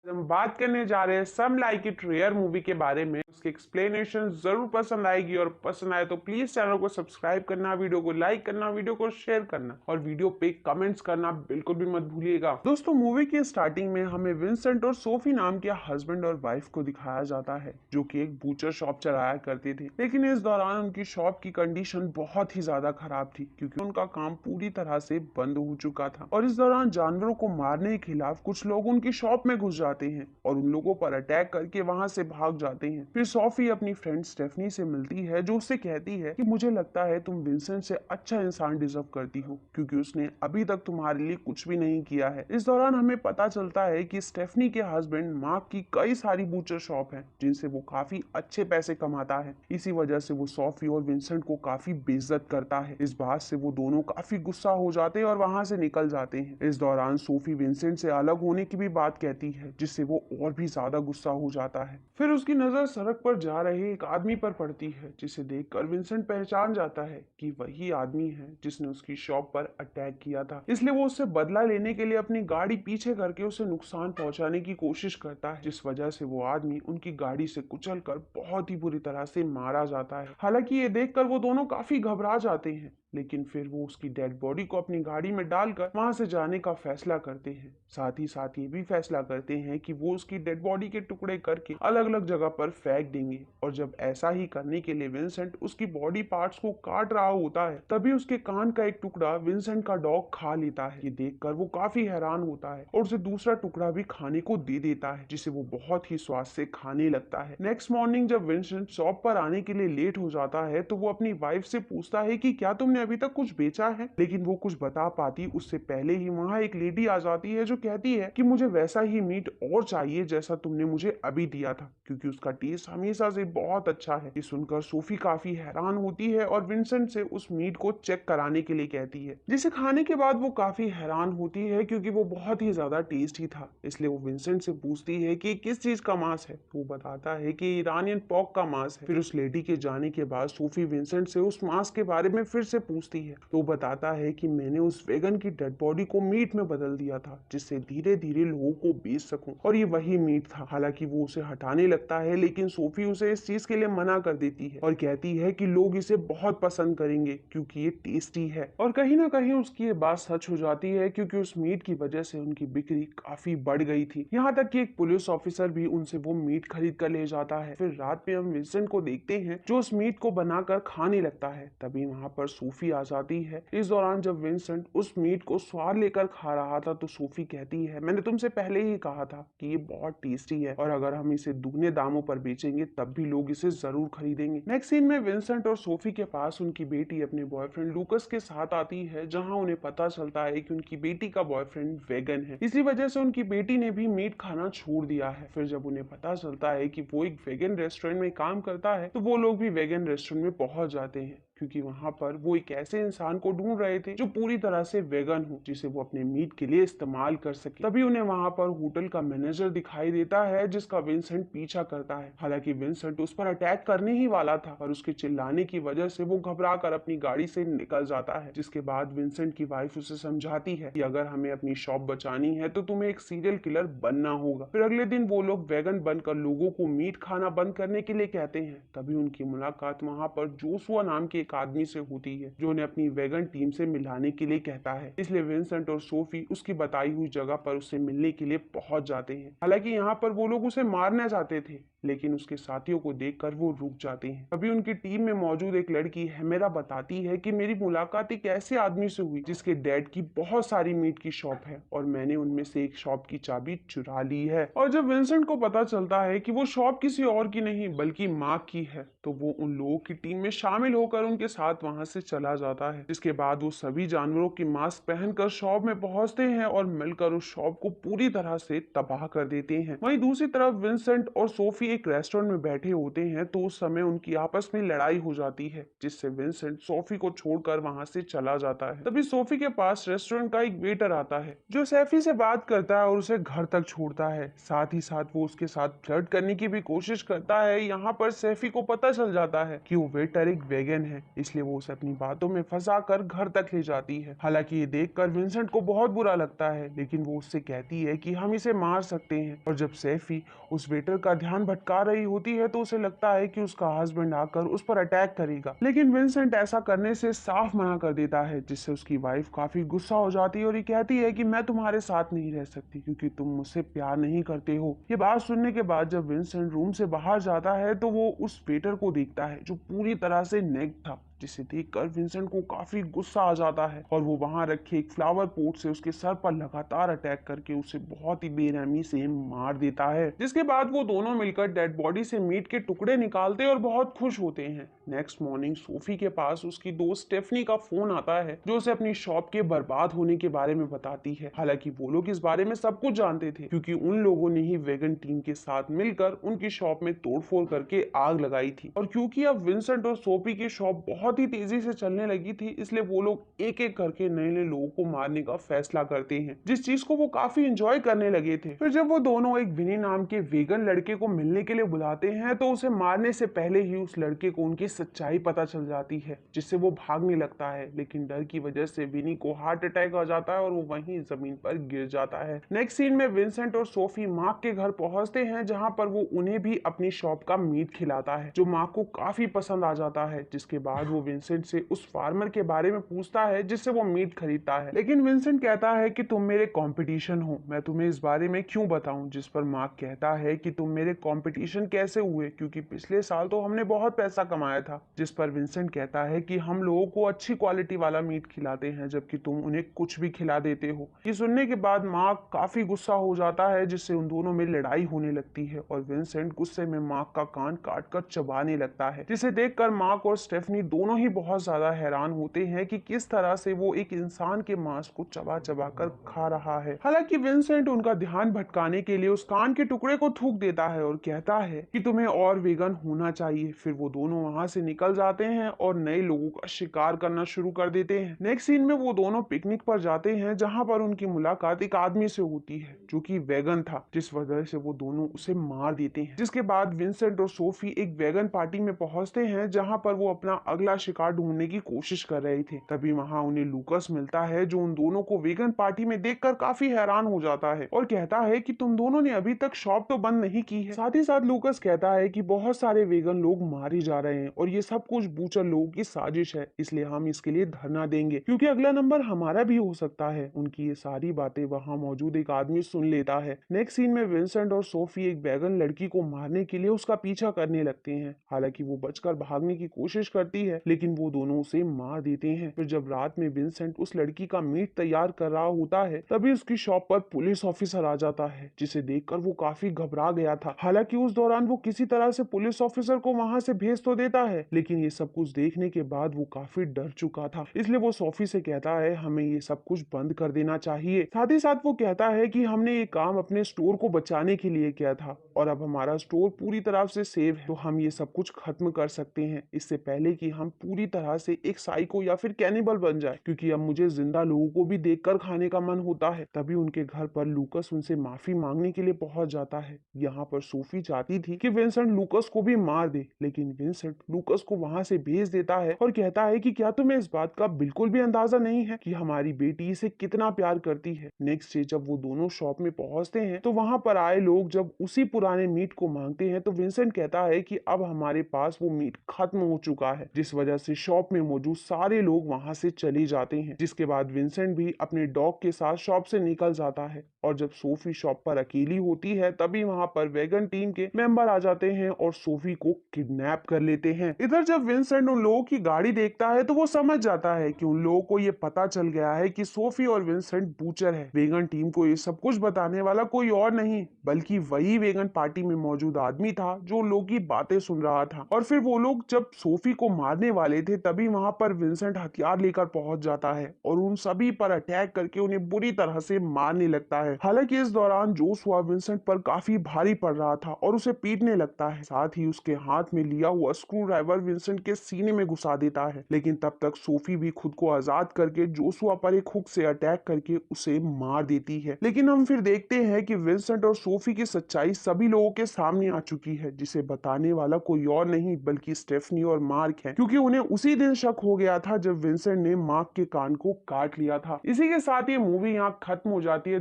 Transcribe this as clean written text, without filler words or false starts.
हम बात करने जा रहे हैं some like it rare movie के बारे में। उसकी एक्सप्लेनेशन जरूर पसंद आएगी और पसंद आए तो प्लीज चैनल को सब्सक्राइब करना, वीडियो को लाइक करना, वीडियो को शेयर करना और वीडियो पे कमेंट्स करना बिल्कुल भी मत भूलिएगा। दोस्तों, मूवी की स्टार्टिंग में हमें विंसेंट और सोफी नाम के हस्बैंड और वाइफ को दिखाया जाता है, जो कि एक बूचर शॉप चलाया करते थे। लेकिन इस दौरान उनकी शॉप की कंडीशन बहुत ही ज्यादा खराब थी, क्योंकि उनका काम पूरी तरह से बंद हो चुका था। और इस दौरान जानवरों को मारने के खिलाफ कुछ लोग उनकी शॉप में घुस जाते हैं और उन लोगों पर अटैक करके वहां से भाग जाते हैं। फिर सोफी अपनी फ्रेंड स्टेफनी से मिलती है, जो उससे कहती है कि मुझे लगता है तुम विंसेंट से अच्छा इंसान डिजर्व करती हो, क्योंकि उसने अभी तक तुम्हारे लिए कुछ भी नहीं किया है। इस दौरान हमें पता चलता है कि स्टेफनी के हस्बैंड मार्क की कई सारी बूचर शॉप है, जिनसे वो काफी अच्छे पैसे कमाता है। इसी वजह से वो सोफी और विंसेंट को काफी बेइज्जत करता है। इस बात से वो दोनों काफी गुस्सा हो जाते हैं और वहां से निकल जाते हैं। इस दौरान सोफी विंसेंट से अलग होने की भी बात कहती है, जिससे वो और भी ज्यादा गुस्सा हो जाता है। फिर उसकी नजर सड़क पर जा रहे एक आदमी पर पड़ती है, जिसे देखकर विंसेंट पहचान जाता है कि वही आदमी है जिसने उसकी शॉप पर अटैक किया था। इसलिए वो उससे बदला लेने के लिए अपनी गाड़ी पीछे करके उसे नुकसान पहुंचाने की कोशिश करता है, जिस वजह से वो आदमी उनकी गाड़ी से कुचलकर बहुत ही बुरी तरह से मारा जाता है। हालांकि ये देखकर वो दोनों काफी घबरा जाते हैं, लेकिन फिर वो उसकी डेड बॉडी को अपनी गाड़ी में डालकर वहां से जाने का फैसला करते हैं। साथ ही साथ ये भी फैसला करते हैं कि वो उसकी डेड बॉडी के टुकड़े करके अलग अलग जगह पर फेंक देंगे। और जब ऐसा ही करने के लिए विंसेंट उसकी बॉडी पार्ट्स को काट रहा होता है, तभी उसके कान का एक टुकड़ा विंसेंट का डॉग खा लेता है। ये देखकर वो काफी हैरान होता है और उसे दूसरा टुकड़ा भी खाने को दे देता है, जिसे वो बहुत ही स्वाद से खाने लगता है। नेक्स्ट मॉर्निंग जब विंसेंट शॉप पर आने के लिए लेट हो जाता है, तो वो अपनी वाइफ से पूछता है कि क्या तुमने अभी तक कुछ बेचा है। लेकिन वो कुछ बता पाती उससे पहले ही वहां एक लेडी आ जाती है, जो कहती है कि मुझे वैसा ही मीट और चाहिए जैसा तुमने मुझे अभी दिया था, क्योंकि उसका टेस्ट हमेशा से बहुत अच्छा है। ये सुनकर सोफी काफी हैरान होती है और विंसेंट से उस मीट को चेक कराने के लिए कहती है, जिसे खाने के बाद वो काफी हैरान होती है, क्योंकि वो बहुत ही ज्यादा टेस्टी था। इसलिए वो विंसेंट से पूछती है कि किस चीज का मांस है। वो बताता है कि ईरानियन पॉक का मांस है। फिर उस लेडी के जाने के बाद सोफी विंसेंट से उस मांस के बारे में फिर से पूछती है। तो वो बताता है कि मैंने उस वेगन की डेड बॉडी को मीट में बदल दिया था, जिससे धीरे धीरे लोगों को बेच सकूं, और ये वही मीट था। हालांकि वो उसे हटाने लगता है, लेकिन सोफी उसे इस चीज के लिए मना कर देती है और कहती है कि लोग इसे बहुत पसंद करेंगे क्योंकि ये टेस्टी है। और कहीं ना कहीं उसकी ये बात सच हो जाती है, क्योंकि उस मीट की वजह से उनकी बिक्री काफी बढ़ गई थी। यहाँ तक कि एक पुलिस ऑफिसर भी उनसे वो मीट खरीद कर ले जाता है। फिर रात में हम विंसेंट को देखते हैं, जो उस मीट को बनाकर खाने लगता है। तभी वहां पर सोफी आ जाती है। इस दौरान जब विंसेंट उस मीट को स्वाद लेकर खा रहा था, तो सोफी कहती है, मैंने तुमसे पहले ही कहा था कि ये बहुत टेस्टी है और अगर हम इसे दुगने दामों पर बेचेंगे तब भी लोग इसे जरूर खरीदेंगे। नेक्स्ट सीन में विंसेंट और सोफी के पास उनकी बेटी अपने बॉयफ्रेंड लूकस के साथ आती है, जहां उन्हें पता चलता है कि उनकी बेटी का बॉयफ्रेंड वेगन है। इसी वजह से उनकी बेटी ने भी मीट खाना छोड़ दिया है। फिर जब उन्हें पता चलता है कि वो एक वेगन रेस्टोरेंट में काम करता है, तो वो लोग भी वेगन रेस्टोरेंट में पहुंच जाते हैं, क्योंकि वहां पर वो एक ऐसे इंसान को ढूंढ रहे थे जो पूरी तरह से वेगन हो, जिसे वो अपने मीट के लिए इस्तेमाल कर सके। तभी उन्हें वहां पर होटल का मैनेजर दिखाई देता है, जिसका विंसेंट पीछा करता है। हालांकि विंसेंट उस पर अटैक करने ही वाला था, पर उसके चिल्लाने की वजह से वो घबरा कर अपनी गाड़ी से निकल जाता है। जिसके बाद विंसेंट की वाइफ उसे समझाती है कि अगर हमें अपनी शॉप बचानी है तो तुम्हें एक सीरियल किलर बनना होगा। फिर अगले दिन वो लोग वेगन बनकर लोगों को मीट खाना बंद करने के लिए कहते हैं। तभी उनकी मुलाकात वहां पर जोशुआ नाम के एक आदमी से होती है, जो उन्हें अपनी वेगन टीम से मिलाने के लिए कहता है। इसलिए विंसेंट और सोफी उसकी बताई हुई जगह पर उससे मिलने के लिए पहुंच जाते हैं। हालांकि यहाँ पर वो लोग उसे मारना चाहते थे, लेकिन उसके साथियों को देखकर वो रुक जाते हैं। अभी उनकी टीम में मौजूद एक लड़की हेमेरा बताती है कि मेरी मुलाकात एक ऐसे आदमी से हुई जिसके डैड की बहुत सारी मीट की शॉप है और मैंने उनमें से एक शॉप की चाबी चुरा ली है। और जब विंसेंट को पता चलता है कि वो शॉप किसी और की नहीं बल्कि मार्क की है, तो वो उन लोगों की टीम में शामिल होकर उनके साथ वहां से चला जाता है। इसके बाद वो सभी जानवरों की मास्क पहनकर शॉप में पहुंचते हैं और मिलकर उस शॉप को पूरी तरह से तबाह कर देते हैं। वहीं दूसरी तरफ विंसेंट और सोफी एक रेस्टोरेंट में बैठे होते हैं, तो उस समय उनकी आपस में लड़ाई हो जाती है, जिससे विंसेंट सोफी को छोड़कर वहां से चला जाता है। तभी सोफी के पास रेस्टोरेंट का एक वेटर आता है, जो सैफी से बात करता है और उसे घर तक छोड़ता है। साथ ही साथ वो उसके साथ फ्लर्ट करने की भी कोशिश करता है। यहाँ पर सैफी को पता चल जाता है कि वो वेटर एक वेगन है, इसलिए वो उसे अपनी बातों में फंसा कर घर तक ले जाती है। हालांकि ये देखकर विंसेंट को बहुत बुरा लगता है, लेकिन वो उससे कहती है कि हम इसे मार सकते हैं। और जब सैफी उस वेटर का ध्यान भटका रही होती है तो उसे लगता है कि उसका हस्बैंड आकर उस पर अटैक करेगा, लेकिन विंसेंट ऐसा करने से साफ मना कर देता है, जिससे उसकी वाइफ काफी गुस्सा हो जाती है और ये कहती है कि मैं तुम्हारे साथ नहीं रह सकती क्योंकि तुम मुझसे प्यार नहीं करते हो। ये बात सुनने के बाद जब विंसेंट रूम से बाहर जाता है तो वो उस वेटर को देखता है जो पूरी तरह से नेक था, जिसे देखकर विंसेंट को काफी गुस्सा आ जाता है और वो वहां रखे एक फ्लावर पॉट से उसके सर पर लगातार अटैक करके उसे बहुत ही बेरहमी से मार देता है। जिसके बाद वो दोनों मिलकर डेड बॉडी से मीट के टुकड़े निकालते और बहुत खुश होते हैं। नेक्स्ट मॉर्निंग सोफी के पास उसकी दोस्त स्टेफनी का फोन आता है, जो उसे अपनी शॉप के बर्बाद होने के बारे में बताती है। हालांकि वो लोग इस बारे में सब कुछ जानते थे क्योंकि उन लोगों ने ही वेगन टीम के साथ मिलकर उनकी शॉप में तोड़फोड़ करके आग लगाई थी। और क्योंकि अब विंसेंट और सोफी की शॉप बहुत ही तेजी से चलने लगी थी, इसलिए वो लोग एक एक करके नए नए लोगों को मारने का फैसला करते हैं, जिस चीज को वो काफी एंजॉय करने लगे थे। फिर जब वो दोनों एक विनी नाम के वेगन लड़के को मिलने के लिए बुलाते हैं तो उसे मारने से पहले ही उस लड़के को उनकी सच्चाई पता चल जाती है, जिससे वो भागने लगता है, लेकिन डर की वजह से विनी को हार्ट अटैक आ जाता है और वो वहीं जमीन पर गिर जाता है। नेक्स्ट सीन में विंसेंट और सोफी मार्क के घर पहुंचते हैं, जहां पर वो उन्हें भी अपनी शॉप का मीट खिलाता है, जो मार्क को काफी पसंद आ जाता है। जिसके बाद वो विंसेंट से उस फार्मर के बारे में पूछता है जिससे वो मीट खरीदता है, लेकिन विंसेंट कहता है कि तुम मेरे कंपटीशन हो, मैं तुम्हें इस बारे में क्यों बताऊं। जिस पर मार्क कहता है कि तुम मेरे कंपटीशन कैसे हुए, क्योंकि पिछले साल तो हमने बहुत पैसा कमाया था। जिस पर विंसेंट कहता है कि हम लोगों को अच्छी क्वालिटी वाला मीट खिलाते हैं, जबकि तुम उन्हें कुछ भी खिला देते हो। ये सुनने के बाद मार्क काफी गुस्सा हो जाता है, जिससे उन दोनों में लड़ाई होने लगती है और विंसेंट गुस्से में मार्क का कान काटकर चबाने लगता है, जिसे देखकर मार्क और स्टेफनी दोनों ही बहुत ज्यादा हैरान होते हैं कि किस तरह से वो एक इंसान के मांस को चबा चबा कर खा रहा है। हालांकि विंसेंट उनका ध्यान भटकाने के लिए उस कान के टुकड़े को थूक देता है और कहता है कि तुम्हें और वेगन होना चाहिए। फिर वो दोनों वहां से निकल जाते हैं और नए लोगों का शिकार करना शुरू कर देते हैं। नेक्स्ट सीन में वो दोनों पिकनिक पर जाते हैं, जहां पर उनकी मुलाकात एक आदमी से होती है जो कि वेगन था, जिस वजह से वो दोनों उसे मार देते हैं। जिसके बाद विंसेंट और सोफी एक वेगन पार्टी में पहुंचते हैं, जहां पर वो अपना अगला शिकार ढूंढने की कोशिश कर रहे थे। तभी वहां उन्हें लूकस मिलता है, जो उन दोनों को वेगन पार्टी में देखकर काफी हैरान हो जाता है और कहता है कि तुम दोनों ने अभी तक शॉप तो बंद नहीं की है। साथ ही साथ लूकस कहता है कि बहुत सारे वेगन लोग मारे जा रहे हैं और ये सब कुछ बूचर लोगों की साजिश है, इसलिए हम इसके लिए धरना देंगे क्योंकि अगला नंबर हमारा भी हो सकता है। उनकी ये सारी बातें वहां मौजूद एक आदमी सुन लेता है। नेक्स्ट सीन में विंसेंट और सोफी एक वेगन लड़की को मारने के लिए उसका पीछा करने लगते हैं। हालांकि वो बचकर भागने की कोशिश करती है, लेकिन वो दोनों उसे मार देते हैं। फिर जब रात में विंसेंट उस लड़की का मीट तैयार कर रहा होता है, तभी उसकी शॉप पर पुलिस ऑफिसर आ जाता है, जिसे देखकर वो काफी घबरा गया था। हालांकि उस दौरान वो किसी तरह से पुलिस ऑफिसर को वहां से भेज तो देता है, लेकिन ये सब कुछ देखने के बाद वो काफी डर चुका था, इसलिए वो सोफी से कहता है हमें ये सब कुछ बंद कर देना चाहिए। साथ ही साथ वो कहता है कि हमने ये काम अपने स्टोर को बचाने के लिए किया था और अब हमारा स्टोर पूरी तरह से सेफ है, तो हम ये सब कुछ खत्म कर सकते हैं इससे पहले कि हम पूरी तरह से एक साइको या फिर कैनिबल बन जाए, क्योंकि अब मुझे जिंदा लोगों को भी देखकर खाने का मन होता है। तभी उनके घर पर लूकस उनसे माफी मांगने के लिए पहुंच जाता है। यहाँ पर सोफी चाहती थी कि विंसेंट लूकस को भी मार दे, लेकिन विंसेंट लूकस को वहां से भेज देता है और कहता है कि क्या तुम्हें इस बात का बिल्कुल भी अंदाजा नहीं है कि हमारी बेटी इसे कितना प्यार करती है। नेक्स्ट डे जब वो दोनों शॉप में पहुंचते हैं तो वहां पर आए लोग जब उसी पुराने मीट को मांगते हैं तो विंसेंट कहता है कि अब हमारे पास वो मीट खत्म हो चुका है, जिस वजह से शॉप में मौजूद सारे लोग वहां से चले जाते हैं। जिसके बाद विंसेंट भी अपने डॉग के साथ शॉप से निकल जाता है और जब सोफी शॉप पर अकेली होती है तभी वहां पर वेगन टीम के मेंबर आ जाते हैं और सोफी को किडनैप कर लेते हैं। इधर जब विंसेंट उन लोगों की गाड़ी देखता है तो वो समझ जाता है कि उन लोगों को ये पता चल गया है कि सोफी और विंसेंट बूचर है। वेगन टीम को ये सब कुछ बताने वाला कोई और नहीं बल्कि वही वेगन पार्टी में मौजूद आदमी था जो लोगों की बातें सुन रहा था। और फिर वो लोग जब सोफी को मारने वाले थे तभी वहां पर विंसेंट हथियार लेकर पहुंच जाता है और उन सभी पर अटैक करके उन्हें बुरी तरह से मारने लगता है। हालांकि इस दौरान जोशुआ विंसेंट पर काफी भारी पड़ रहा था और उसे पीटने लगता है। साथ ही उसके हाथ में लिया हुआ स्क्रू ड्राइवर विंसेंट के सीने में घुसा देता है, लेकिन तब तक सोफी भी खुद को आजाद करके जोशुआ पर एक हुक से अटैक करके उसे मार देती है। लेकिन हम फिर देखते हैं कि विंसेंट और सोफी की सच्चाई सभी लोगों के सामने आ चुकी है, जिसे बताने वाला कोई और नहीं बल्कि स्टेफनी और मार्क है, क्योंकि उन्हें उसी दिन शक हो गया था जब विंसेंट ने मार्क के कान को काट लिया था। इसी के साथ ये मूवी यहाँ खत्म हो जाती है।